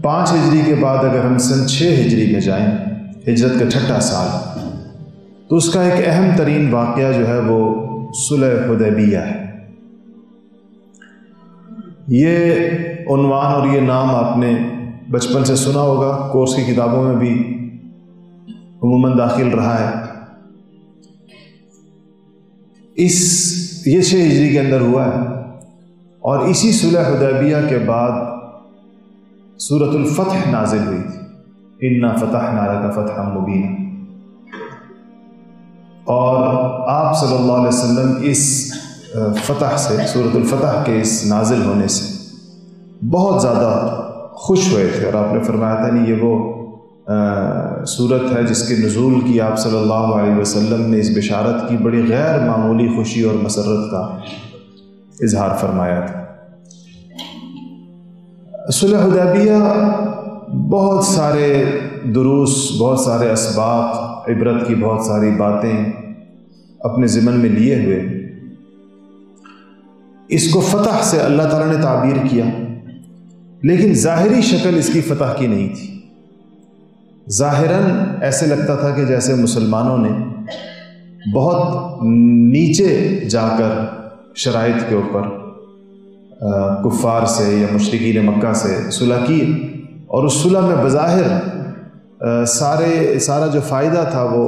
5 ہجری کے بعد اگر ہم سن 6 ہجری میں جائیں، ہجرت کا 6واں سال، تو اس کا ایک اہم ترین واقعہ جو ہے وہ صلح حدیبیہ ہے۔ یہ عنوان اور یہ نام آپ نے بچپن سے سنا ہوگا، کورس کی کتابوں میں بھی عموماً داخل رہا ہے۔ یہ 6 ہجری کے اندر ہوا ہے، اور اسی صلح حدیبیہ کے بعد سورۃ الفتح نازل ہوئی تھی، انا فتحنا لک فتحا مبینا، اور آپ صلی اللہ علیہ وسلم اس فتح سے، سورۃ الفتح کے اس نازل ہونے سے بہت زیادہ خوش ہوئے تھے، اور آپ نے فرمایا تھا نہیں یہ وہ صورت ہے جس کے نزول کی آپ صلی اللہ علیہ وسلم نے اس بشارت کی بڑی غیر معمولی خوشی اور مسرت کا اظہار فرمایا تھا۔ صلح حدیبیہ بہت سارے دروس، بہت سارے اسباق عبرت کی، بہت ساری باتیں اپنے ضمن میں لیے ہوئے اس کو فتح سے اللہ تعالیٰ نے تعبیر کیا، لیکن ظاہری شکل اس کی فتح کی نہیں تھی۔ ظاہراً ایسے لگتا تھا کہ جیسے مسلمانوں نے بہت نیچے جا کر شرائط کے اوپر کفار سے یا مشرکین مکہ سے صلح کی، اور اس صلح میں بظاہر سارا جو فائدہ تھا وہ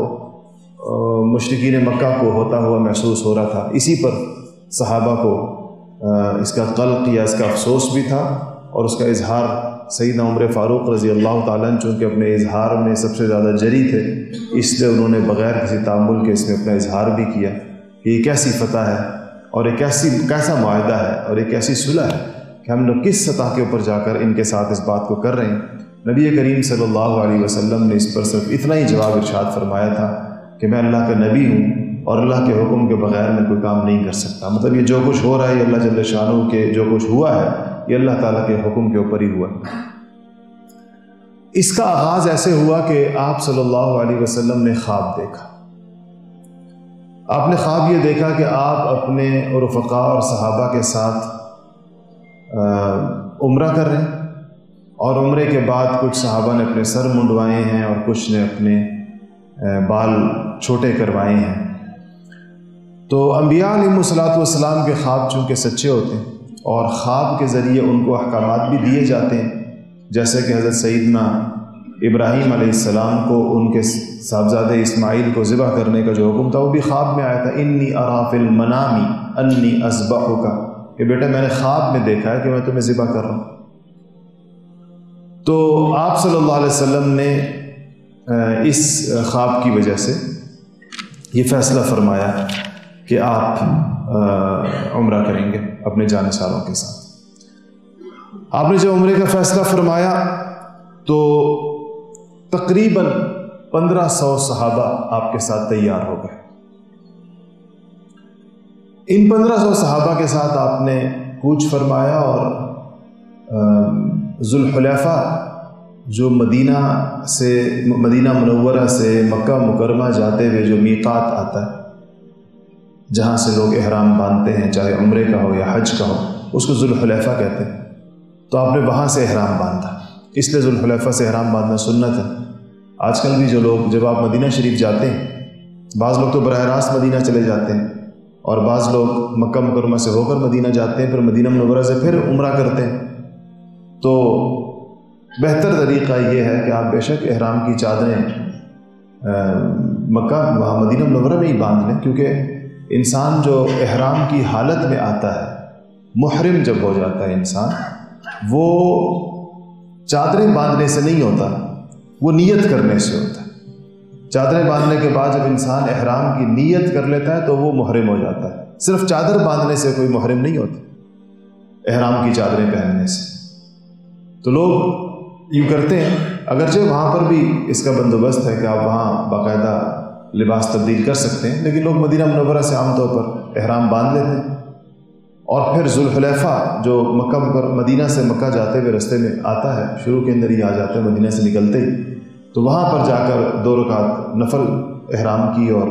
مشرکین مکہ کو ہوتا ہوا محسوس ہو رہا تھا۔ اسی پر صحابہ کو اس کا قلق یا اس کا افسوس بھی تھا، اور اس کا اظہار سیدنا عمر فاروق رضی اللہ تعالیٰ عنہ چونکہ اپنے اظہار میں سب سے زیادہ جری تھے، اس لیے انہوں نے بغیر کسی تعامل کے اس میں اپنا اظہار بھی کیا کہ یہ کیسی فتح ہے، اور یہ کیسا معاہدہ ہے، اور یہ کیسی صلح ہے کہ ہم لوگ کس سطح کے اوپر جا کر ان کے ساتھ اس بات کو کر رہے ہیں۔ نبی کریم صلی اللہ علیہ وسلم نے اس پر صرف اتنا ہی جواب ارشاد فرمایا تھا کہ میں اللہ کا نبی ہوں، اور اللہ کے حکم کے بغیر میں کوئی کام نہیں کر سکتا۔ مطلب یہ جو کچھ ہو رہا ہے یہ اللہ جل شانہ کے جو کچھ ہوا ہے یہ اللہ تعالیٰ کے حکم کے اوپر ہی ہوا۔ اس کا آغاز ایسے ہوا کہ آپ صلی اللہ علیہ وسلم نے خواب دیکھا۔ آپ نے خواب یہ دیکھا کہ آپ اپنے رفقاء اور صحابہ کے ساتھ عمرہ کر رہے ہیں، اور عمرے کے بعد کچھ صحابہ نے اپنے سر منڈوائے ہیں اور کچھ نے اپنے بال چھوٹے کروائے ہیں۔ تو انبیاء علیہ الصلوۃ والسلام کے خواب چونکہ سچے ہوتے ہیں، اور خواب کے ذریعے ان کو احکامات بھی دیے جاتے ہیں، جیسے کہ حضرت سیدنا ابراہیم علیہ السلام کو ان کے صاحبزادے اسماعیل کو ذبح کرنے کا جو حکم تھا وہ بھی خواب میں آیا تھا، انی ارا فی المنام انی اذبحک، کہ بیٹا میں نے خواب میں دیکھا ہے کہ میں تمہیں ذبح کر رہا ہوں۔ تو آپ صلی اللہ علیہ وسلم نے اس خواب کی وجہ سے یہ فیصلہ فرمایا کہ آپ عمرہ کریں گے اپنے جانثاروں کے ساتھ۔ آپ نے جب عمرے کا فیصلہ فرمایا تو تقریباً 1500 صحابہ آپ کے ساتھ تیار ہو گئے۔ ان 1500 صحابہ کے ساتھ آپ نے کوچ فرمایا، اور ذوالحلیفہ جو مدینہ منورہ سے مکہ مکرمہ جاتے ہوئے جو میقات آتا ہے، جہاں سے لوگ احرام باندھتے ہیں، چاہے عمرے کا ہو یا حج کا ہو، اس کو ذوالحلیفہ کہتے ہیں۔ تو آپ نے وہاں سے احرام باندھا، اس لیے ذوالحلیفہ سے احرام باندھنا سنت ہے۔ آج کل بھی جو لوگ جب آپ مدینہ شریف جاتے ہیں، بعض لوگ تو براہ راست مدینہ چلے جاتے ہیں، اور بعض لوگ مکہ مکرمہ سے ہو کر مدینہ جاتے ہیں، پھر مدینہ منورہ سے پھر عمرہ کرتے ہیں۔ تو بہتر طریقہ یہ ہے کہ آپ بے شک احرام کی چادریں وہاں مدینہ منورہ میں ہی باندھ لیں، کیونکہ انسان جو احرام کی حالت میں آتا ہے، محرم جب ہو جاتا ہے انسان، وہ چادریں باندھنے سے نہیں ہوتا، وہ نیت کرنے سے ہوتا ہے۔ چادریں باندھنے کے بعد جب انسان احرام کی نیت کر لیتا ہے تو وہ محرم ہو جاتا ہے۔ صرف چادر باندھنے سے کوئی محرم نہیں ہوتا، احرام کی چادریں پہننے سے۔ تو لوگ یوں کرتے ہیں، اگرچہ وہاں پر بھی اس کا بندوبست ہے کہ آپ وہاں باقاعدہ لباس تبدیل کر سکتے ہیں، لیکن لوگ مدینہ منورہ سے عام طور پر احرام باندھ لیتے ہیں، اور پھر ذوالحلیفہ جو مدینہ سے مکہ جاتے ہوئے رستے میں آتا ہے، شروع کے اندر ہی آ جاتا ہے مدینہ سے نکلتے ہی، تو وہاں پر جا کر 2 رکعت نفل احرام کی اور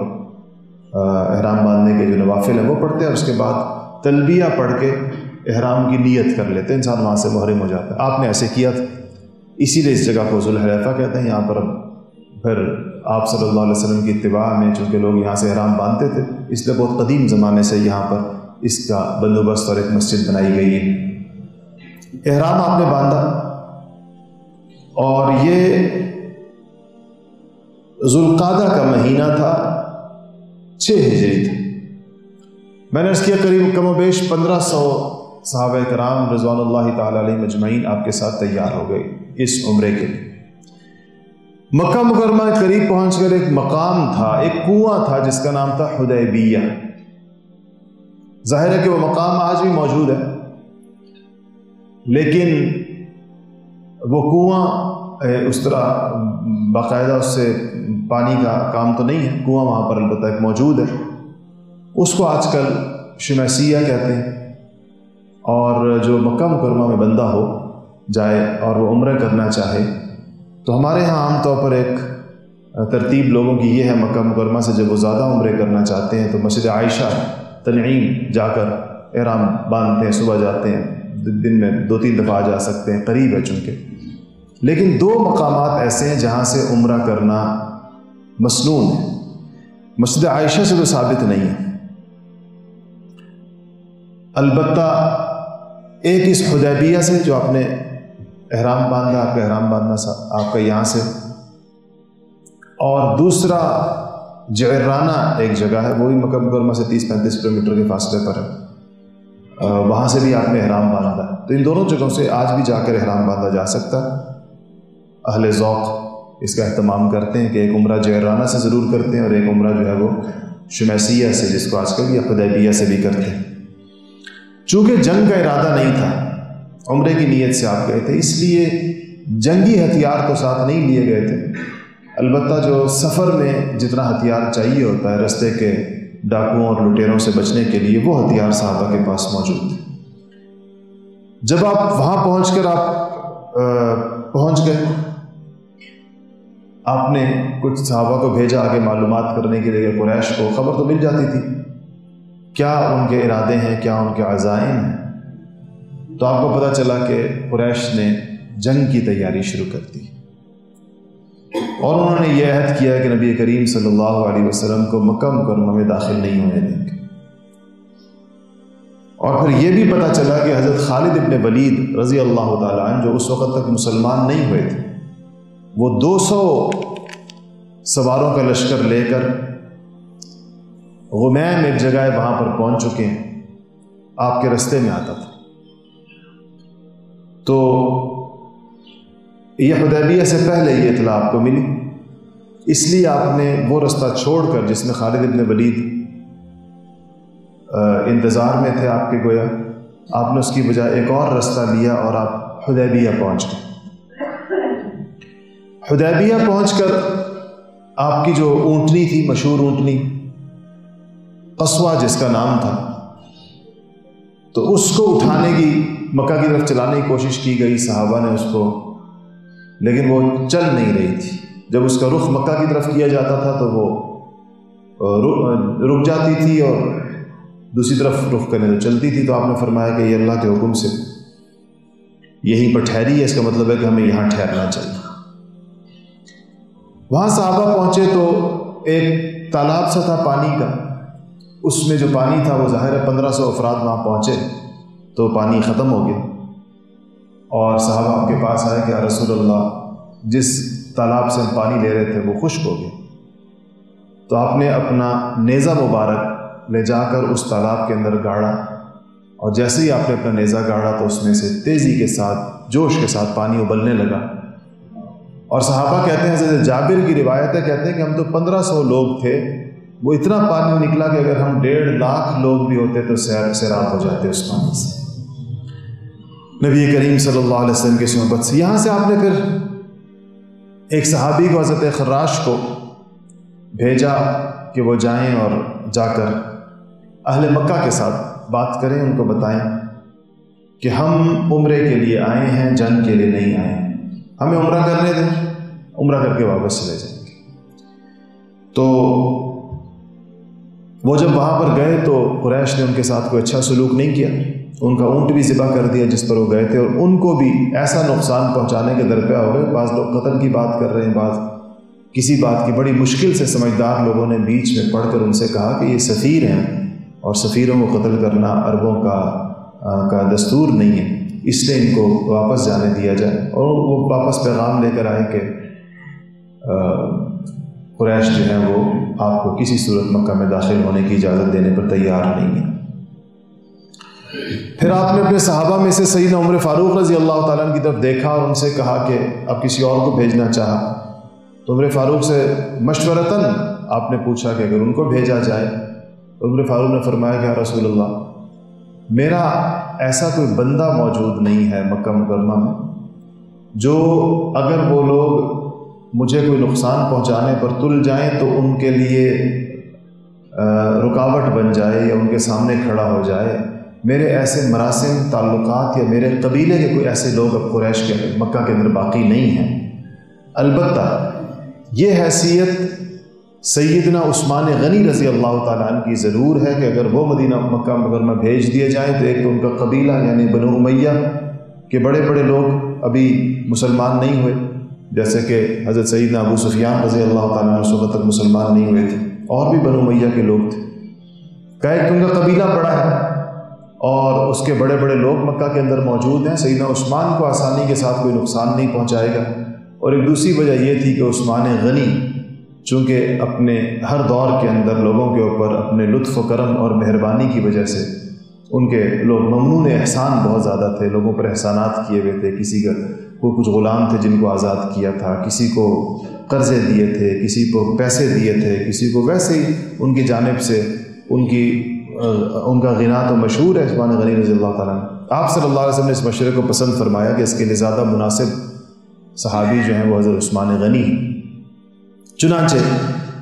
احرام باندھنے کے جو نوافل ہیں وہ پڑھتے ہیں، اور اس کے بعد تلبیہ پڑھ کے احرام کی نیت کر لیتے ہیں، انسان وہاں سے محرم ہو جاتا ہے۔ آپ نے ایسے کیا تھا۔ اسی لیے اس جگہ کو ذوالحلیفہ کہتے ہیں۔ یہاں پر اب پھر آپ صلی اللہ علیہ وسلم کی اتباع میں چونکہ لوگ یہاں سے احرام باندھتے تھے، اس لیے بہت قدیم زمانے سے یہاں پر اس کا بندوبست اور ایک مسجد بنائی گئی ہے۔ احرام آپ نے باندھا اور یہ ذوالقعدہ کا مہینہ تھا، 6 ہجری تھا۔ میں نے عرض کیا قریب کم و بیش 1500 صحابہ کرام رضوان اللہ تعالی علیہ مجمعین آپ کے ساتھ تیار ہو گئے اس عمرے کے لیے۔ مکہ مکرمہ کے قریب پہنچ کر ایک مقام تھا، ایک کنواں تھا جس کا نام تھا حدیبیہ۔ ظاہر ہے کہ وہ مقام آج بھی موجود ہے، لیکن وہ کنواں اس طرح باقاعدہ اس سے پانی کا کام تو نہیں ہے، کنواں وہاں پر البتہ ایک موجود ہے۔ اس کو آج کل شمیسیہ کہتے ہیں، اور جو مکہ مکرمہ میں بندہ ہو جائے اور وہ عمرہ کرنا چاہے تو ہمارے ہاں عام طور پر ایک ترتیب لوگوں کی یہ ہے، مکہ مکرمہ سے جب وہ زیادہ عمرے کرنا چاہتے ہیں تو مسجد عائشہ تنعیم جا کر احرام باندھتے ہیں، صبح جاتے ہیں، دن میں 2-3 دفعہ آ جا سکتے ہیں، قریب ہے چونکہ۔ لیکن 2 مقامات ایسے ہیں جہاں سے عمرہ کرنا مسنون ہے، مسجد عائشہ سے تو ثابت نہیں ہے، البتہ ایک اس حدیبیہ سے جو آپ نے احرام باندھا، آپ کا احرام باندھنا آپ کا یہاں سے، اور دوسرا جعرانہ ایک جگہ ہے، وہ بھی مکہ مکرمہ سے 30-35 کلومیٹر کے فاصلے پر ہے، وہاں سے بھی آپ نے احرام باندھا ہے۔ تو ان دونوں جگہوں سے آج بھی جا کر احرام باندھا جا سکتا ہے۔ اہل ذوق اس کا اہتمام کرتے ہیں کہ ایک عمرہ جعرانہ سے ضرور کرتے ہیں اور ایک عمرہ جو ہے وہ شمیسیہ سے، جس کو آج کل یا حدیبیہ سے بھی کرتے ہیں۔ چونکہ جنگ کا ارادہ نہیں تھا، عمرے کی نیت سے آپ گئے تھے، اس لیے جنگی ہتھیار تو ساتھ نہیں لیے گئے تھے، البتہ جو سفر میں جتنا ہتھیار چاہیے ہوتا ہے رستے کے ڈاکوؤں اور لٹیروں سے بچنے کے لیے، وہ ہتھیار صحابہ کے پاس موجود تھے۔ جب آپ وہاں پہنچ کر آپ پہنچ گئے، آپ نے کچھ صحابہ کو بھیجا آگے معلومات کرنے کے لیے، قریش کو خبر تو مل جاتی تھی کیا ان کے ارادے ہیں، کیا ان کے عزائم ہیں، تو آپ کو پتہ چلا کہ قریش نے جنگ کی تیاری شروع کر دی اور انہوں نے یہ عہد کیا کہ نبی کریم صلی اللہ علیہ وسلم کو مکہ مکرمہ میں داخل نہیں ہونے دیں گے۔ اور پھر یہ بھی پتہ چلا کہ حضرت خالد ابن ولید رضی اللہ تعالیٰ عنہ جو اس وقت تک مسلمان نہیں ہوئے تھے، وہ 200 سواروں کا لشکر لے کر غمیم ایک جگہ ہے وہاں پر پہنچ چکے ہیں، آپ کے رستے میں آتا تھا۔ تو یہ حدیبیہ سے پہلے یہ اطلاع آپ کو ملی، اس لیے آپ نے وہ رستہ چھوڑ کر جس میں خالد ابن ولید انتظار میں تھے آپ کے، گویا آپ نے اس کی بجائے ایک اور رستہ لیا اور آپ حدیبیہ پہنچ گئے۔ حدیبیہ پہنچ کر آپ کی جو اونٹنی تھی، مشہور اونٹنی قصوہ جس کا نام تھا، تو اس کو اٹھانے کی، مکہ کی طرف چلانے کی کوشش کی گئی صحابہ نے اس کو، لیکن وہ چل نہیں رہی تھی۔ جب اس کا رخ مکہ کی طرف کیا جاتا تھا تو وہ رک جاتی تھی اور دوسری طرف رخ کرنے تو چلتی تھی۔ تو آپ نے فرمایا کہ یہ اللہ کے حکم سے یہیں پر ٹھہری ہے، اس کا مطلب ہے کہ ہمیں یہاں ٹھہرنا چاہیے۔ وہاں صحابہ پہنچے تو ایک تالاب سا تھا پانی کا، اس میں جو پانی تھا وہ ظاہر ہے 1500 افراد وہاں پہنچے تو پانی ختم ہو گیا، اور صحابہ آپ کے پاس آئے کہ یا رسول اللہ جس تالاب سے ہم پانی لے رہے تھے وہ خشک ہو گیا۔ تو آپ نے اپنا نیزہ مبارک لے جا کر اس تالاب کے اندر گاڑا، اور جیسے ہی آپ نے اپنا نیزہ گاڑا تو اس میں سے تیزی کے ساتھ، جوش کے ساتھ پانی ابلنے لگا۔ اور صحابہ کہتے ہیں، حضرت جابر کی روایت ہے، کہتے ہیں کہ ہم تو 1500 لوگ تھے، وہ اتنا پانی نکلا کہ اگر ہم 1.5 لاکھ لوگ بھی ہوتے تو سیراب ہو جاتے اس پانی سے، نبی کریم صلی اللہ علیہ وسلم کی صحبت سے۔ یہاں سے آپ نے پھر ایک صحابی کو، حضرت خراش کو بھیجا کہ وہ جائیں اور جا کر اہل مکہ کے ساتھ بات کریں، ان کو بتائیں کہ ہم عمرے کے لیے آئے ہیں، جنگ کے لیے نہیں آئے ہیں، ہمیں عمرہ کرنے دیں، عمرہ کر کے واپس چلے جائیں گے۔ تو وہ جب وہاں پر گئے تو قریش نے ان کے ساتھ کوئی اچھا سلوک نہیں کیا، ان کا اونٹ بھی ذبح کر دیا جس پر وہ گئے تھے، اور ان کو بھی ایسا نقصان پہنچانے کے درپے ہو گئے۔ بعض لوگ قتل کی بات کر رہے ہیں، بعض کسی بات کی بڑی مشکل سے سمجھدار لوگوں نے بیچ میں پڑھ کر ان سے کہا کہ یہ سفیر ہیں اور سفیروں کو قتل کرنا عربوں کا دستور نہیں ہے، اس لیے ان کو واپس جانے دیا جائے۔ اور وہ واپس پیغام لے کر آئے کہ قریش جو ہیں وہ آپ کو کسی صورت مکہ میں داخل ہونے کی اجازت دینے پر تیار نہیں ہے۔ پھر آپ نے اپنے صحابہ میں سے سیدنا عمر فاروق رضی اللہ تعالیٰ عنہ کی طرف دیکھا اور ان سے کہا کہ اب کسی اور کو بھیجنا چاہا، تو عمر فاروق سے مشورتاً آپ نے پوچھا کہ اگر ان کو بھیجا جائے، تو عمر فاروق نے فرمایا کہ یا رسول اللہ، میرا ایسا کوئی بندہ موجود نہیں ہے مکہ مکرمہ میں جو اگر وہ لوگ مجھے کوئی نقصان پہنچانے پر تل جائیں تو ان کے لیے رکاوٹ بن جائے یا ان کے سامنے کھڑا ہو جائے۔ میرے ایسے مراسم تعلقات یا میرے قبیلے کے کوئی ایسے لوگ اب قریش کے مکہ کے اندر باقی نہیں ہیں۔ البتہ یہ حیثیت سیدنا عثمان غنی رضی اللہ تعالیٰ عنہ کی ضرور ہے کہ اگر وہ مدینہ مکہ مکرمہ بھیج دیے جائیں تو ایک تو ان کا قبیلہ یعنی بنو امیہ کے بڑے بڑے لوگ ابھی مسلمان نہیں ہوئے، جیسے کہ حضرت سیدنا ابو سفیان رضی اللہ تعالیٰ عنہ اس وقت تک مسلمان نہیں ہوئے تھے، اور بھی بنو امیہ کے لوگ تھے۔ کہ ان کا قبیلہ بڑا ہے اور اس کے بڑے بڑے لوگ مکہ کے اندر موجود ہیں، سیدنا عثمان کو آسانی کے ساتھ کوئی نقصان نہیں پہنچائے گا۔ اور ایک دوسری وجہ یہ تھی کہ عثمان غنی چونکہ اپنے ہر دور کے اندر لوگوں کے اوپر اپنے لطف و کرم اور مہربانی کی وجہ سے ان کے لوگ ممنون احسان بہت زیادہ تھے، لوگوں پر احسانات کیے ہوئے تھے، کسی کا کوئی کچھ غلام تھے جن کو آزاد کیا تھا، کسی کو قرضے دیے تھے، کسی کو پیسے دیے تھے، کسی کو ویسے ہی ان کی جانب سے ان کا غنا تو مشہور ہے عثمان غنی رضی اللہ تعالیٰ عنہ۔ آپ صلی اللہ علیہ وسلم نے اس مشورے کو پسند فرمایا کہ اس کے لیے زیادہ مناسب صحابی جو ہیں وہ حضرت عثمان غنی۔ چنانچہ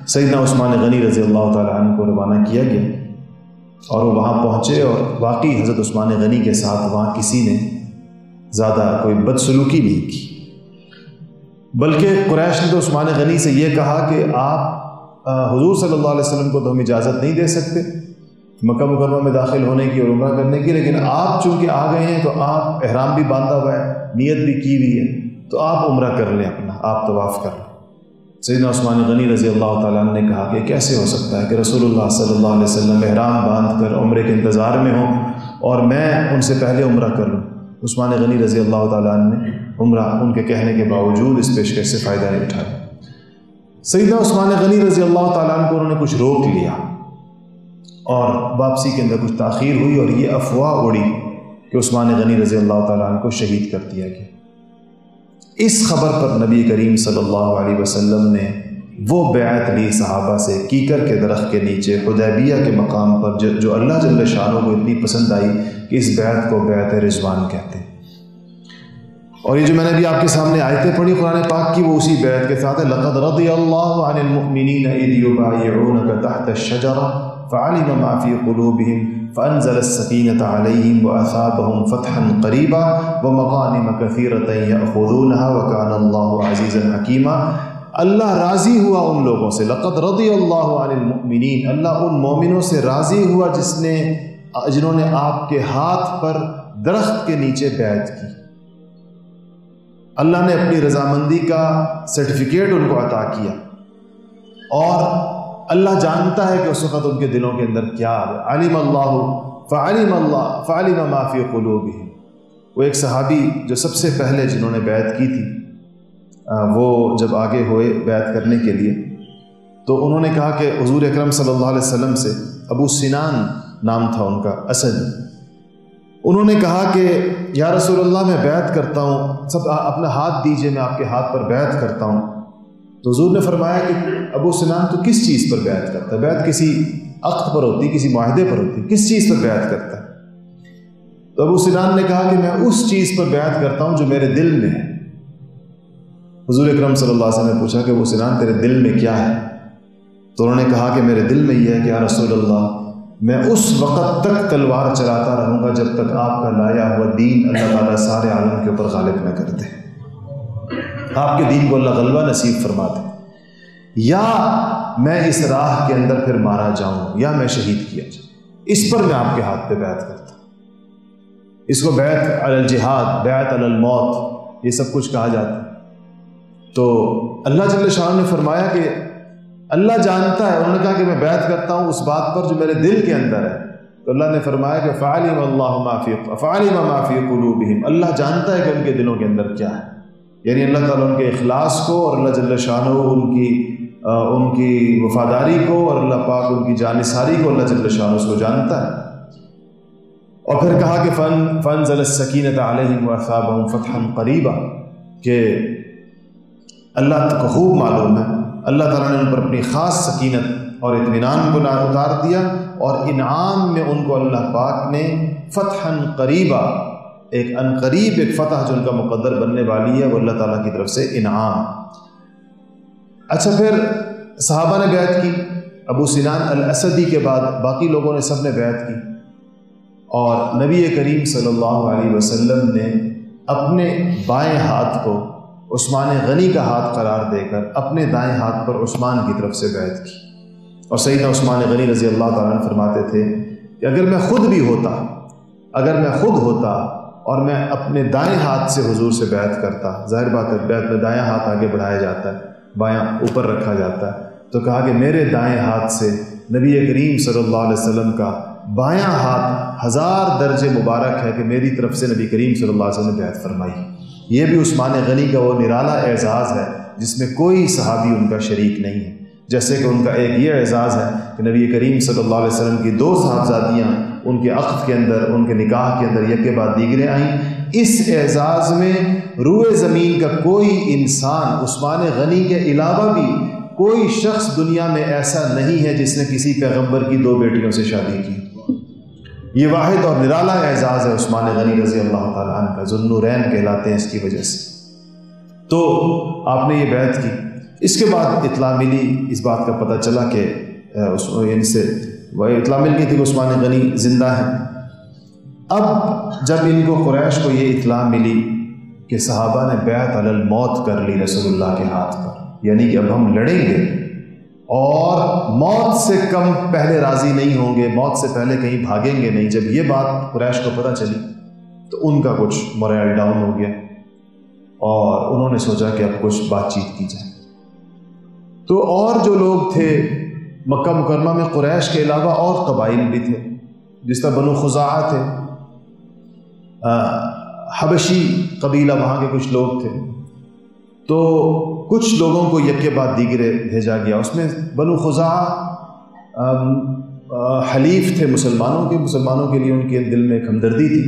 سیدنا عثمان غنی رضی اللہ تعالیٰ عنہ کو روانہ کیا گیا اور وہ وہاں پہنچے، اور واقعی حضرت عثمان غنی کے ساتھ وہاں کسی نے زیادہ کوئی بدسلوکی نہیں کی، بلکہ قریش نے تو عثمان غنی سے یہ کہا کہ آپ حضور صلی اللہ علیہ وسلم کو تو ہم اجازت نہیں دے سکتے مکہ مکرمہ میں داخل ہونے کی اور عمرہ کرنے کی، لیکن آپ چونکہ آ گئے ہیں تو آپ احرام بھی باندھا ہوا ہے، نیت بھی کی ہوئی ہے، تو آپ عمرہ کر لیں، اپنا آپ طواف کر لیں۔ سیدنا عثمان غنی رضی اللہ تعالیٰ عنہ نے کہا کہ کیسے ہو سکتا ہے کہ رسول اللہ صلی اللہ علیہ وسلم احرام باندھ کر عمرے کے انتظار میں ہوں اور میں ان سے پہلے عمرہ کر لوں۔ عثمان غنی رضی اللہ تعالیٰ عنہ نے عمرہ ان کے کہنے کے باوجود اس پیشکش سے فائدہ نہیں اٹھایا۔ سیدنا عثمان غنی رضی اللہ تعالیٰ عنہ کو انہوں نے کچھ روک لیا اور واپسی کے اندر کچھ تاخیر ہوئی، اور یہ افواہ اڑی کہ عثمان غنی رضی اللہ تعالیٰ عنہ کو شہید کر دیا گیا۔ اس خبر پر نبی کریم صلی اللہ علیہ وسلم نے وہ بیعت لی صحابہ سے کیکر کے درخت کے نیچے حدیبیہ کے مقام پر، جو اللہ جل شانہ کو اتنی پسند آئی کہ اس بیعت کو بیعت رضوان کہتے ہیں۔ اور یہ جو میں نے ابھی آپ کے سامنے آیتیں پڑھی قرآن پاک کی، وہ اسی بیعت کے ساتھ ہے۔ لقد رضی اللہ عن المؤمنین اذ یبایعونک تحت الشجرہ فعلم ما فی قلوبہم فانزل السکینۃ علیہم واثابہم فتحا قریبا ومغانم کثیرۃ یأخذونها وکان اللہ عزیزا حکیما۔ اللہ راضی ہوا ان لوگوں سے، لقد رضی اللہ عن المؤمنین، اللہ ان مومنوں سے راضی ہوا جنہوں نے آپ کے ہاتھ پر درخت کے نیچے بیعت کی۔ اللہ نے اپنی رضامندی کا سرٹیفکیٹ ان کو عطا کیا، اور اللہ جانتا ہے کہ اس وقت ان کے دلوں کے اندر کیا ہے۔ علم اللہ فعلم ما فی قلوبہم۔ وہ ایک صحابی جو سب سے پہلے جنہوں نے بیعت کی تھی، وہ جب آگے ہوئے بیعت کرنے کے لیے تو انہوں نے کہا کہ حضور اکرم صلی اللہ علیہ وسلم سے، ابو سنان نام تھا ان کا، اسد، انہوں نے کہا کہ یا رسول اللہ میں بیعت کرتا ہوں، سب اپنا ہاتھ دیجئے، میں آپ کے ہاتھ پر بیعت کرتا ہوں۔ تو حضور نے فرمایا کہ ابو سنان تو کس چیز پر بیعت کرتا ہے؟ بیعت کسی عقد پر ہوتی، کسی معاہدے پر ہوتی، کس چیز پر بیعت کرتا ہے؟ تو ابو سنان نے کہا کہ میں اس چیز پر بیعت کرتا ہوں جو میرے دل میں ہے۔ حضور اکرم صلی اللہ علیہ وسلم نے پوچھا کہ ابو سنان تیرے دل میں کیا ہے؟ تو انہوں نے کہا کہ میرے دل میں یہ ہے کہ یا رسول اللہ، میں اس وقت تک تلوار چلاتا رہوں گا جب تک آپ کا لایا ہوا دین اللہ تعالیٰ سارے عالم کے اوپر غالب نہ کر دے، آپ کے دین کو اللہ غلبہ نصیب فرما دے، یا میں اس راہ کے اندر پھر مارا جاؤں یا میں شہید کیا جاؤں، اس پر میں آپ کے ہاتھ پہ بیعت کرتا ہوں۔ اس کو بیعت علی الجہاد، بیعت علی الموت، یہ سب کچھ کہا جاتا ہے۔ تو اللہ جل شانہ نے فرمایا کہ اللہ جانتا ہے، انہوں نے کہا کہ میں بیعت کرتا ہوں اس بات پر جو میرے دل کے اندر ہے، تو اللہ نے فرمایا کہ فعلم اللہ ما فی قلوبہم، اللہ جانتا ہے کہ ان کے دلوں کے اندر کیا ہے، یعنی اللہ تعالیٰ ان کے اخلاص کو اور اللہ جل شانہ ان کی وفاداری کو اور اللہ پاک ان کی جانثاری کو اللہ جل شانہ اس کو جانتا ہے۔ اور پھر کہا کہ فانزل السکینۃ علیہم واثابہم فتحا قریبا، کہ اللہ کو خوب معلوم ہے، اللہ تعالیٰ نے ان پر اپنی خاص سکینت اور اطمینان کو اتار دیا، اور انعام میں ان کو اللہ پاک نے فتحا قریبا، ایک عنقریب ایک فتح جو ان کا مقدر بننے والی ہے، وہ اللہ تعالیٰ کی طرف سے انعام۔ اچھا، پھر صحابہ نے بیعت کی، ابو سنان الاسدی کے بعد باقی لوگوں نے سب نے بیعت کی، اور نبی کریم صلی اللہ علیہ وسلم نے اپنے بائیں ہاتھ کو عثمان غنی کا ہاتھ قرار دے کر اپنے دائیں ہاتھ پر عثمان کی طرف سے بیعت کی۔ اور سیدنا عثمان غنی رضی اللہ تعالیٰ عنہ فرماتے تھے کہ اگر میں خود ہوتا اور میں اپنے دائیں ہاتھ سے حضور سے بیعت کرتا، ظاہر بات ہے بیعت میں دائیں ہاتھ آگے بڑھایا جاتا ہے، بایاں اوپر رکھا جاتا ہے، تو کہا کہ میرے دائیں ہاتھ سے نبی کریم صلی اللہ علیہ وسلم کا بایاں ہاتھ 1000 درجے مبارک ہے کہ میری طرف سے نبی کریم صلی اللہ علیہ وسلم نے بیعت فرمائی۔ یہ بھی عثمان غنی کا وہ نرالا اعزاز ہے جس میں کوئی صحابی ان کا شریک نہیں ہے، جیسے کہ ان کا ایک یہ اعزاز ہے کہ نبی کریم صلی اللہ علیہ وسلم کی 2 صاحبزادیاں ان کے عقد کے اندر، ان کے نکاح کے اندر یک کے بعد دیگریں آئیں۔ اس اعزاز میں روئے زمین کا کوئی انسان، عثمان غنی کے علاوہ بھی کوئی شخص دنیا میں ایسا نہیں ہے جس نے کسی پیغمبر کی 2 بیٹیوں سے شادی کی۔ یہ واحد اور نرالا اعزاز ہے عثمان غنی رضی اللہ تعالیٰ عنہ کا، ذو النورین کہلاتے ہیں اس کی وجہ سے۔ تو آپ نے یہ بیعت کی، اس کے بعد اطلاع ملی، اس بات کا پتہ چلا کہ یعنی سے اطلاع مل گئی تھی کہ عثمان غنی زندہ ہیں۔ اب جب ان کو قریش کو یہ اطلاع ملی کہ صحابہ نے بیعت علی الموت کر لی رسول اللہ کے ہاتھ پر، یعنی کہ اب ہم لڑیں گے اور موت سے کم پہلے راضی نہیں ہوں گے، موت سے پہلے کہیں بھاگیں گے نہیں، جب یہ بات قریش کو پتہ چلی تو ان کا کچھ مورائل ڈاؤن ہو گیا، اور انہوں نے سوچا کہ اب کچھ بات چیت کی جائے۔ تو اور جو لوگ تھے مکہ مکرمہ میں قریش کے علاوہ اور قبائل بھی تھے، جس طرح بنو خزاعہ تھے، حبشی قبیلہ وہاں کے کچھ لوگ تھے، تو کچھ لوگوں کو یک کے بعد دیگرے بھیجا گیا۔ اس میں بنو خزاعہ حلیف تھے مسلمانوں کے لیے ان کے دل میں ایک ہمدردی تھی،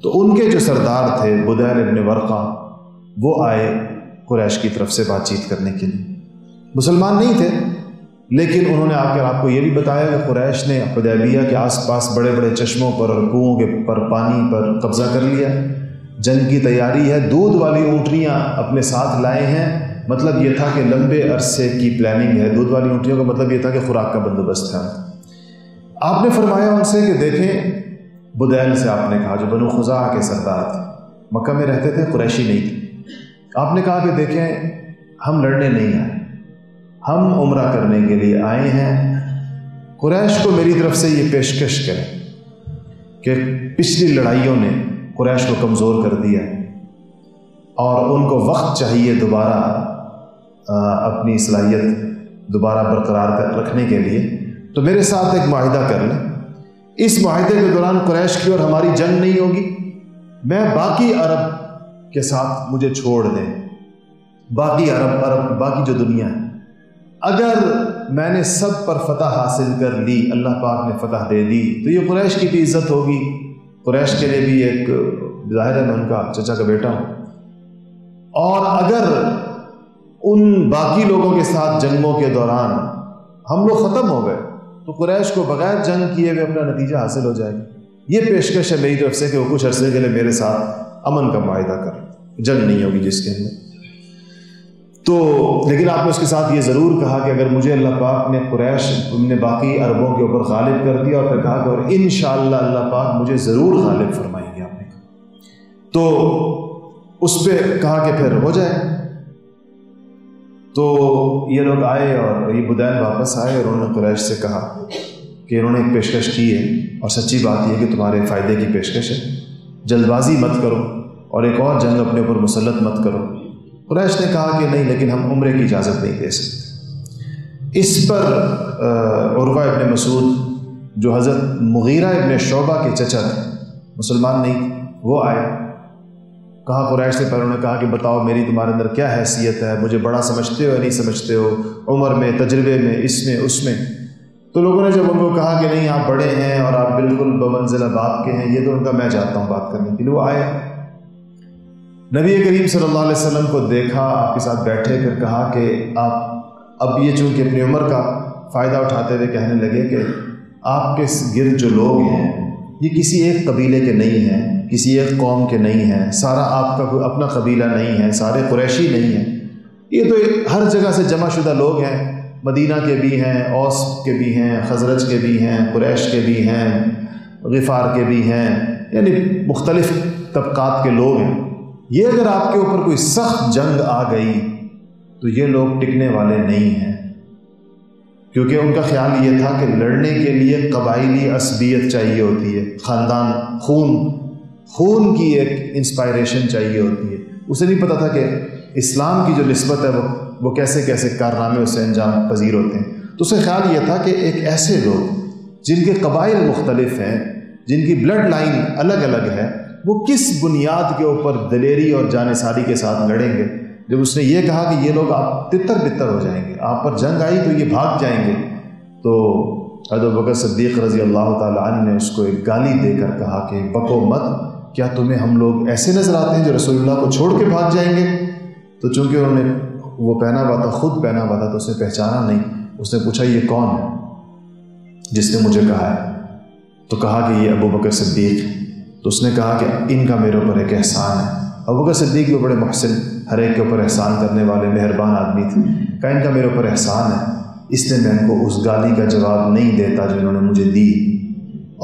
تو ان کے جو سردار تھے بدیل ابن ورقہ، وہ آئے قریش کی طرف سے بات چیت کرنے کے لیے۔ مسلمان نہیں تھے، لیکن انہوں نے آ کر آپ کو یہ بھی بتایا کہ قریش نے حدیبیہ کے آس پاس بڑے بڑے چشموں پر اور کنوؤں کے پر پانی پر قبضہ کر لیا، جنگ کی تیاری ہے، دودھ والی اونٹنیاں اپنے ساتھ لائے ہیں، مطلب یہ تھا کہ لمبے عرصے کی پلاننگ ہے۔ دودھ والی اونٹنیوں کا مطلب یہ تھا کہ خوراک کا بندوبست تھا۔ آپ نے فرمایا ان سے کہ دیکھیں، بدیل سے آپ نے کہا، جو بنو خزاعہ کے سردار تھے، مکہ میں رہتے تھے، قریشی نہیں تھے، آپ نے کہا کہ دیکھیں ہم لڑنے نہیں آئے، ہم عمرہ کرنے کے لیے آئے ہیں، قریش کو میری طرف سے یہ پیشکش کریں کہ پچھلی لڑائیوں نے قریش کو کمزور کر دیا اور ان کو وقت چاہیے دوبارہ اپنی صلاحیت دوبارہ برقرار رکھنے کے لیے، تو میرے ساتھ ایک معاہدہ کر لیں، اس معاہدے کے دوران قریش کی اور ہماری جنگ نہیں ہوگی، میں باقی عرب کے ساتھ مجھے چھوڑ دیں، باقی عرب باقی جو دنیا ہے، اگر میں نے سب پر فتح حاصل کر لی، اللہ پاک نے فتح دے دی، تو یہ قریش کی بھی عزت ہوگی، قریش کے لیے بھی ایک ظاہر ہے میں ان کا چچا کا بیٹا ہوں، اور اگر ان باقی لوگوں کے ساتھ جنگوں کے دوران ہم لوگ ختم ہو گئے تو قریش کو بغیر جنگ کیے ہوئے اپنا نتیجہ حاصل ہو جائے گا۔ یہ پیشکش ہے میری طرف سے کہ وہ کچھ عرصے کے لیے میرے ساتھ امن کا معاہدہ کر، جنگ نہیں ہوگی جس کے اندر۔ تو لیکن آپ نے اس کے ساتھ یہ ضرور کہا کہ اگر مجھے اللہ پاک نے قریش نے باقی عربوں کے اوپر غالب کر دیا، اور پھر کہا کہ اور انشاءاللہ اللہ پاک مجھے ضرور غالب فرمائیں گے، آپ نے کہا، تو اس پہ کہا کہ پھر ہو جائے۔ تو یہ لوگ آئے اور یہ بدیل واپس آئے اور انہوں نے قریش سے کہا کہ انہوں نے ایک پیشکش کی ہے، اور سچی بات یہ ہے کہ تمہارے فائدے کی پیشکش ہے، جلد بازی مت کرو اور ایک اور جنگ اپنے اوپر مسلط مت کرو۔ قریش نے کہا کہ نہیں، لیکن ہم عمرے کی اجازت نہیں دے سکتے۔ اس پر عروہ ابن مسعود جو حضرت مغیرہ ابن شعبہ کے چچا تھے، مسلمان نہیں تھے، وہ آئے، کہا قریش سے پہلے انہوں نے کہا کہ بتاؤ میری تمہارے اندر کیا حیثیت ہے، مجھے بڑا سمجھتے ہو یا نہیں سمجھتے ہو، عمر میں، تجربے میں، اس میں اس میں۔ تو لوگوں نے جب ان کو کہا کہ نہیں آپ بڑے ہیں اور آپ بالکل بمنزلہ باپ کے ہیں، یہ تو ان کا میں چاہتا ہوں بات کرنے کے لیے۔ وہ آئے، نبی کریم صلی اللہ علیہ وسلم کو دیکھا، آپ کے ساتھ بیٹھے، پھر کہا کہ آپ اب یہ چونکہ اپنی عمر کا فائدہ اٹھاتے ہوئے کہنے لگے کہ آپ کے گرد جو لوگ ہیں یہ کسی ایک قبیلے کے نہیں ہیں، کسی ایک قوم کے نہیں ہیں، سارا آپ کا کوئی اپنا قبیلہ نہیں ہے، سارے قریشی نہیں ہیں، یہ تو ہر جگہ سے جمع شدہ لوگ ہیں، مدینہ کے بھی ہیں، اوس کے بھی ہیں، خزرج کے بھی ہیں، قریش کے بھی ہیں، غفار کے بھی ہیں، یعنی مختلف طبقات کے لوگ ہیں۔ یہ اگر آپ کے اوپر کوئی سخت جنگ آ گئی تو یہ لوگ ٹکنے والے نہیں ہیں، کیونکہ ان کا خیال یہ تھا کہ لڑنے کے لیے قبائلی عصبیت چاہیے ہوتی ہے، خاندان، خون کی ایک انسپائریشن چاہیے ہوتی ہے۔ اسے نہیں پتہ تھا کہ اسلام کی جو نسبت ہے وہ کیسے کیسے کارنامے اس سے انجام پذیر ہوتے ہیں۔ تو اسے خیال یہ تھا کہ ایک ایسے لوگ جن کے قبائل مختلف ہیں، جن کی بلڈ لائن الگ الگ ہے، وہ کس بنیاد کے اوپر دلیری اور جانثاری کے ساتھ لڑیں گے؟ جب اس نے یہ کہا کہ یہ لوگ آپ تتر بتر ہو جائیں گے، آپ پر جنگ آئی تو یہ بھاگ جائیں گے، تو حضرت بکر صدیق رضی اللہ تعالیٰ عنہ نے اس کو ایک گالی دے کر کہا کہ بکو مت، کیا تمہیں ہم لوگ ایسے نظر آتے ہیں جو رسول اللہ کو چھوڑ کے بھاگ جائیں گے؟ تو چونکہ انہوں نے وہ پہنا ہوا تھا، خود پہنا ہوا تھا، تو اس نے پہچانا نہیں۔ اس نے پوچھا یہ کون ہے جس نے مجھے کہا ہے؟ تو کہا کہ یہ ابو بکر صدیق۔ تو اس نے کہا کہ ان کا میرے اوپر ایک احسان ہے۔ ابو بکر صدیق بھی بڑے محسن، ہر ایک کے اوپر احسان کرنے والے مہربان آدمی تھے۔ کہا ان کا میرے اوپر احسان ہے، اس لیے میں ان کو اس گالی کا جواب نہیں دیتا جو انہوں نے مجھے دی،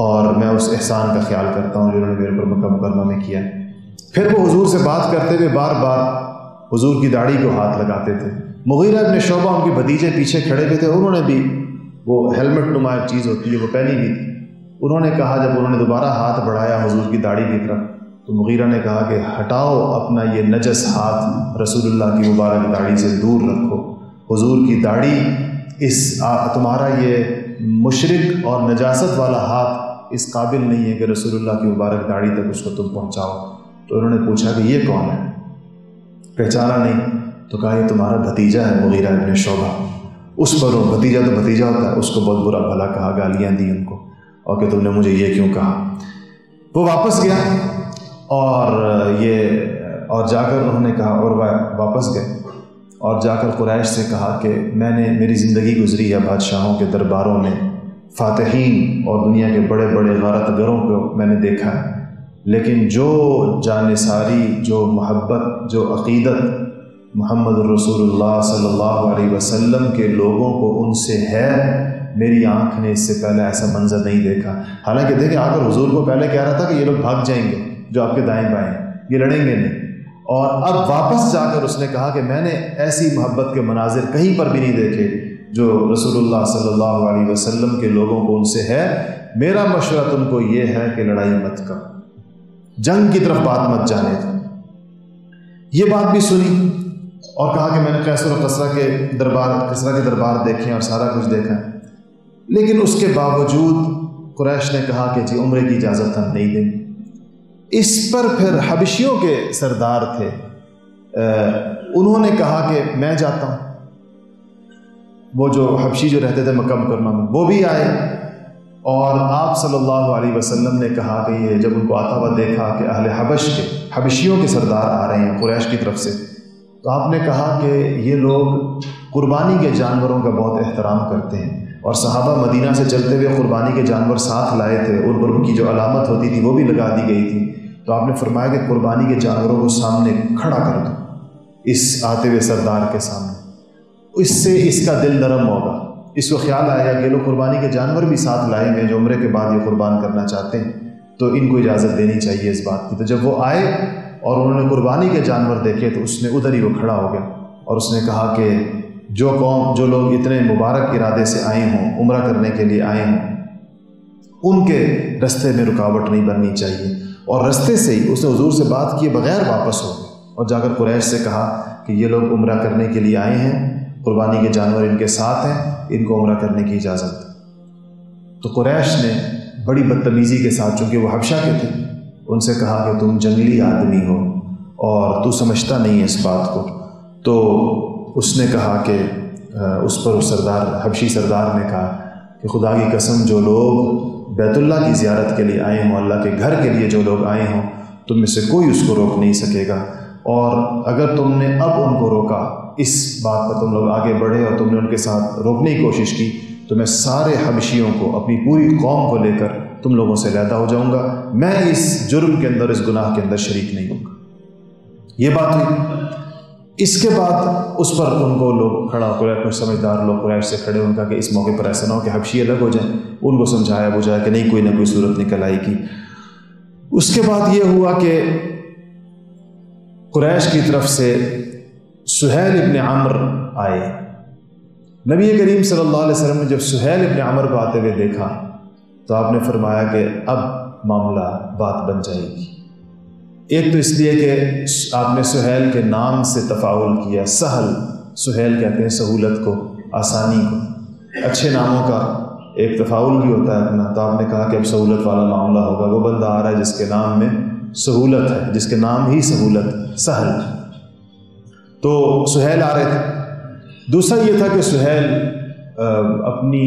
اور میں اس احسان کا خیال کرتا ہوں جو انہوں نے میرے اوپر مکہ مکرمہ میں کیا۔ پھر وہ حضور سے بات کرتے ہوئے بار بار حضور کی داڑھی کو ہاتھ لگاتے تھے۔ مغیرہ ابن شعبہ ان کے بھتیجے پیچھے کھڑے ہوئے تھے، انہوں نے بھی وہ ہیلمٹ نما ایک چیز ہوتی ہے وہ پہنی ہوئی تھی۔ انہوں نے کہا، جب انہوں نے دوبارہ ہاتھ بڑھایا حضور کی داڑھی کی طرف، تو مغیرہ نے کہا کہ ہٹاؤ اپنا یہ نجس ہاتھ، رسول اللہ کی مبارک داڑھی سے دور رکھو۔ حضور کی داڑھی، تمہارا یہ مشرک اور نجاست والا ہاتھ اس قابل نہیں ہے کہ رسول اللہ کی مبارک داڑھی تک اس کو تم پہنچاؤ۔ تو انہوں نے پوچھا کہ یہ کون ہے؟ پہچانا نہیں، تو کہا یہ تمہارا بھتیجا ہے مغیرہ ابن شعبہ۔ اس پر وہ بھتیجا تو بھتیجا ہوتا ہے، اس کو بہت برا بھلا کہا، گالیاں دی ان کو، اور کہ تم نے مجھے یہ کیوں کہا۔ وہ واپس گیا اور جا کر انہوں نے کہا، اور واپس گئے اور جا کر قریش سے کہا کہ میری زندگی گزری ہے بادشاہوں کے درباروں میں، فاتحین اور دنیا کے بڑے بڑے غارت گروں کو میں نے دیکھا ہے، لیکن جو جانثاری، جو محبت، جو عقیدت محمد الرسول اللہ صلی اللہ علیہ وسلم کے لوگوں کو ان سے ہے، میری آنکھ نے اس سے پہلے ایسا منظر نہیں دیکھا۔ حالانکہ دیکھیں، آ کر حضور کو پہلے کہہ رہا تھا کہ یہ لوگ بھاگ جائیں گے جو آپ کے دائیں بائیں، یہ لڑیں گے نہیں، اور اب واپس جا کر اس نے کہا کہ میں نے ایسی محبت کے مناظر کہیں پر بھی نہیں دیکھے جو رسول اللہ صلی اللہ علیہ وسلم کے لوگوں کو ان سے ہے۔ میرا مشورہ تم کو یہ ہے کہ لڑائی مت کرو، جنگ کی طرف بات مت جانے دو۔ یہ بات بھی سنی اور کہا کہ میں نے قیصر و کسریٰ کے دربار دیکھے اور سارا کچھ دیکھا، لیکن اس کے باوجود قریش نے کہا کہ جی عمرے کی اجازت ہم نہیں دیں گے۔ اس پر پھر حبشیوں کے سردار تھے، انہوں نے کہا کہ میں جاتا ہوں۔ وہ جو حبشی جو رہتے تھے مکہ مکرمہ میں، وہ بھی آئے، اور آپ صلی اللہ علیہ وسلم نے کہا کہ یہ جب ان کو آتا ہوا دیکھا کہ اہل حبش کے، حبشیوں کے سردار آ رہے ہیں قریش کی طرف سے، تو آپ نے کہا کہ یہ لوگ قربانی کے جانوروں کا بہت احترام کرتے ہیں، اور صحابہ مدینہ سے چلتے ہوئے قربانی کے جانور ساتھ لائے تھے، ان پر ان کی جو علامت ہوتی تھی وہ بھی لگا دی گئی تھی۔ تو آپ نے فرمایا کہ قربانی کے جانوروں کو سامنے کھڑا کر دو اس آتے ہوئے سردار کے سامنے، اس سے اس کا دل نرم ہوگا، اس کو خیال آئے گا کہ لوگ قربانی کے جانور بھی ساتھ لائیں گے جو عمرے کے بعد یہ قربان کرنا چاہتے ہیں، تو ان کو اجازت دینی چاہیے اس بات کی۔ تو جب وہ آئے اور انہوں نے قربانی کے جانور دیکھے تو اس نے ادھر ہی وہ کھڑا ہو گیا، اور اس نے کہا کہ جو لوگ اتنے مبارک ارادے سے آئے ہوں، عمرہ کرنے کے لیے آئے ہوں، ان کے رستے میں رکاوٹ نہیں بننی چاہیے۔ اور رستے سے ہی اس نے حضور سے بات کیے بغیر واپس ہو گئے اور جا کر قریش سے کہا کہ یہ لوگ عمرہ کرنے کے لیے آئے ہیں، قربانی کے جانور ان کے ساتھ ہیں، ان کو عمرہ کرنے کی اجازت۔ تو قریش نے بڑی بدتمیزی کے ساتھ، چونکہ وہ حبشہ کے تھے، ان سے کہا کہ تم جنگلی آدمی ہو اور تو سمجھتا نہیں ہے اس بات کو۔ تو اس نے کہا کہ اس پر حبشی سردار نے کہا کہ خدا کی قسم، جو لوگ بیت اللہ کی زیارت کے لیے آئے ہوں، اللہ کے گھر کے لیے جو لوگ آئے ہوں، تم میں سے کوئی اس کو روک نہیں سکے گا، اور اگر تم نے اب ان کو روکا، اس بات پر تم لوگ آگے بڑھے اور تم نے ان کے ساتھ روکنے کی کوشش کی، تو میں سارے حبشیوں کو، اپنی پوری قوم کو لے کر تم لوگوں سے علیحدہ ہو جاؤں گا، میں اس جرم کے اندر، اس گناہ کے اندر شریک نہیں ہوں گا۔ یہ بات ہوئی۔ اس کے بعد اس پر ان کو لوگ کھڑا ہو کر، کچھ سمجھدار لوگ قریش سے کھڑے ان کا کہ اس موقع پر ایسا نہ ہو کہ حبشی الگ ہو جائیں، ان کو سمجھایا بجھایا کہ نہیں، کوئی نہ کوئی صورت نکل آئے گی۔ اس کے بعد یہ ہوا کہ قریش کی طرف سے سہیل ابن عمرو آئے۔ نبی کریم صلی اللہ علیہ وسلم نے جب سہیل ابن عمرو کو آتے ہوئے دیکھا تو آپ نے فرمایا کہ اب معاملہ بات بن جائے گی۔ ایک تو اس لیے کہ آپ نے سہیل کے نام سے تفاعل کیا، سہل، سہیل کہتے ہیں سہولت کو، آسانی کو، اچھے ناموں کا ایک تفاعل بھی ہوتا ہے اپنا، تو آپ نے کہا کہ اب سہولت والا معاملہ ہوگا، وہ بندہ آ رہا ہے جس کے نام میں سہولت ہے، جس کے نام ہی سہولت، سہل۔ تو سہیل آ رہے تھے۔ دوسرا یہ تھا کہ سہیل اپنی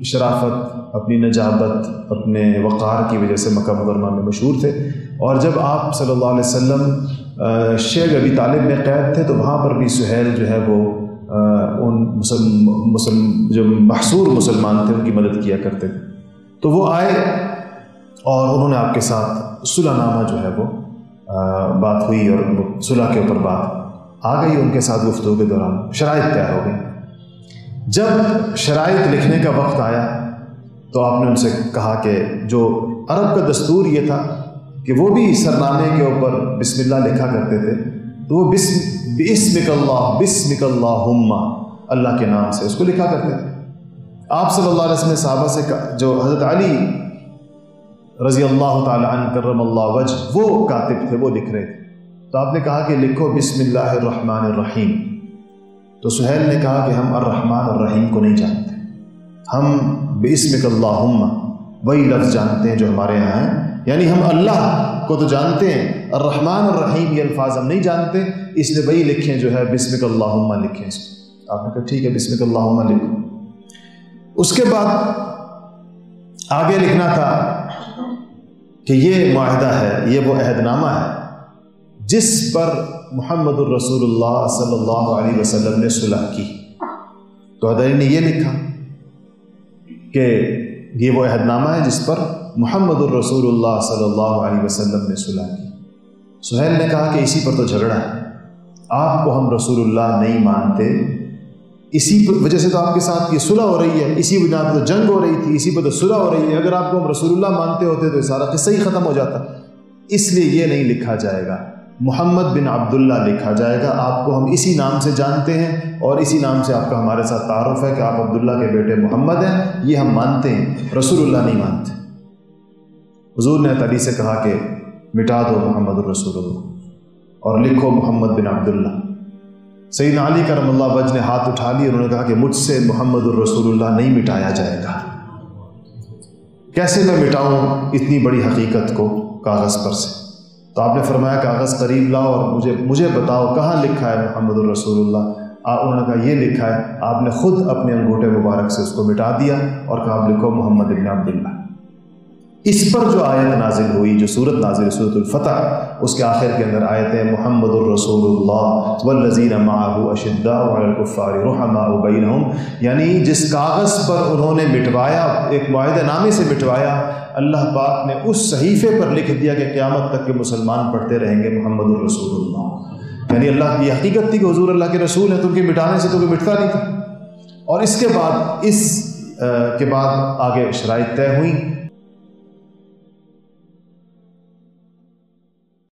شرافت، اپنی نجابت، اپنے وقار کی وجہ سے مکہ مکرمہ میں مشہور تھے، اور جب آپ صلی اللہ علیہ وسلم شیخ ابی طالب میں قید تھے تو وہاں پر بھی سہیل جو ہے وہ ان جو محصور مسلمان تھے ان کی مدد کیا کرتے تھے۔ تو وہ آئے اور انہوں نے آپ کے ساتھ صلح نامہ جو ہے وہ بات ہوئی، اور صلح کے اوپر بات آ گئی ان کے ساتھ گفتگو کے دوران، شرائط طے ہو گئی۔ جب شرائط لکھنے کا وقت آیا تو آپ نے ان سے کہا کہ جو عرب کا دستور یہ تھا کہ وہ بھی سرنامے کے اوپر بسم اللہ لکھا کرتے تھے، تو وہ بسمک اللہ، بسمک اللہم، اللہ کے نام سے اس کو لکھا کرتے تھے۔ آپ صلی اللہ علیہ وسلم نے صحابہ سے جو حضرت علی رضی اللہ تعالی عنہ کرم اللہ وجہ، وہ کاتب تھے، وہ لکھ رہے تھے، تو آپ نے کہا کہ لکھو بسم اللہ الرحمن الرحیم۔ تو سہیل نے کہا کہ ہم الرحمن الرحیم کو نہیں جانتے، ہم بسمک اللہم وہی لفظ جانتے ہیں جو ہمارے یہاں ہیں، یعنی ہم اللہ کو تو جانتے ہیں، الرحمن الرحیم یہ الفاظ ہم نہیں جانتے، اس لیے وہی لکھیں جو ہے بسمک اللہم لکھیں اس کو۔ آپ نے کہا ٹھیک ہے بسمک اللہم لکھو۔ اس کے بعد آگے لکھنا تھا کہ یہ معاہدہ ہے، یہ وہ عہد نامہ ہے جس پر محمد الرسول اللہ صلی اللہ علیہ وسلم نے صلح کی۔ تو حضرت نے یہ لکھا کہ یہ وہ عہد نامہ ہے جس پر محمد الرسول اللہ صلی اللہ علیہ وسلم نے صلح کی۔ سہیل نے کہا کہ اسی پر تو جھگڑا ہے، آپ کو ہم رسول اللہ نہیں مانتے، اسی وجہ سے تو آپ کے ساتھ یہ صلح ہو رہی ہے، اسی وجہ پہ تو جنگ ہو رہی تھی، اسی پہ تو صلح ہو رہی ہے، اگر آپ کو ہم رسول اللہ مانتے ہوتے تو سارا قصہ ہی ختم ہو جاتا، اس لیے یہ نہیں لکھا جائے گا، محمد بن عبداللہ لکھا جائے گا، آپ کو ہم اسی نام سے جانتے ہیں اور اسی نام سے آپ کا ہمارے ساتھ تعارف ہے کہ آپ عبداللہ کے بیٹے محمد ہیں، یہ ہم مانتے ہیں، رسول اللہ نہیں مانتے۔ حضور نے علی سے کہا کہ مٹا دو محمد الرسول اللہ اور لکھو محمد بن عبداللہ۔ سیدنا علی کرم اللہ وجہ نے ہاتھ اٹھا لی، انہوں نے کہا کہ مجھ سے محمد الرسول اللہ نہیں مٹایا جائے گا، کیسے میں مٹاؤں اتنی بڑی حقیقت کو کاغذ پر سے؟ تو آپ نے فرمایا کاغذ قریب لاؤ اور مجھے بتاؤ کہاں لکھا ہے محمد الرسول اللہ۔ انہوں نے کہا یہ لکھا ہے، آپ نے خود اپنے انگوٹھے مبارک سے اس کو مٹا دیا اور کہا لکھو محمد بن عبداللہ۔ اس پر جو آیت نازل ہوئی، جو سورت نازل سورۃ الفتح، اس کے آخر کے اندر آیتیں محمد الرسول اللہ والذین معہ اشداء علی الکفار رحماء بینہم، یعنی جس کاغذ پر انہوں نے مٹوایا، ایک معاہدہ نامے سے مٹوایا، اللہ پاک نے اس صحیفے پر لکھ دیا کہ قیامت تک کے مسلمان پڑھتے رہیں گے محمد الرسول اللہ، یعنی اللہ کی حقیقت تھی کہ حضور اللہ کے رسول ہیں، تو ان کے مٹانے سے تو کوئی مٹتا نہیں تھا۔ اور اس کے بعد آگے شرائط طے ہوئیں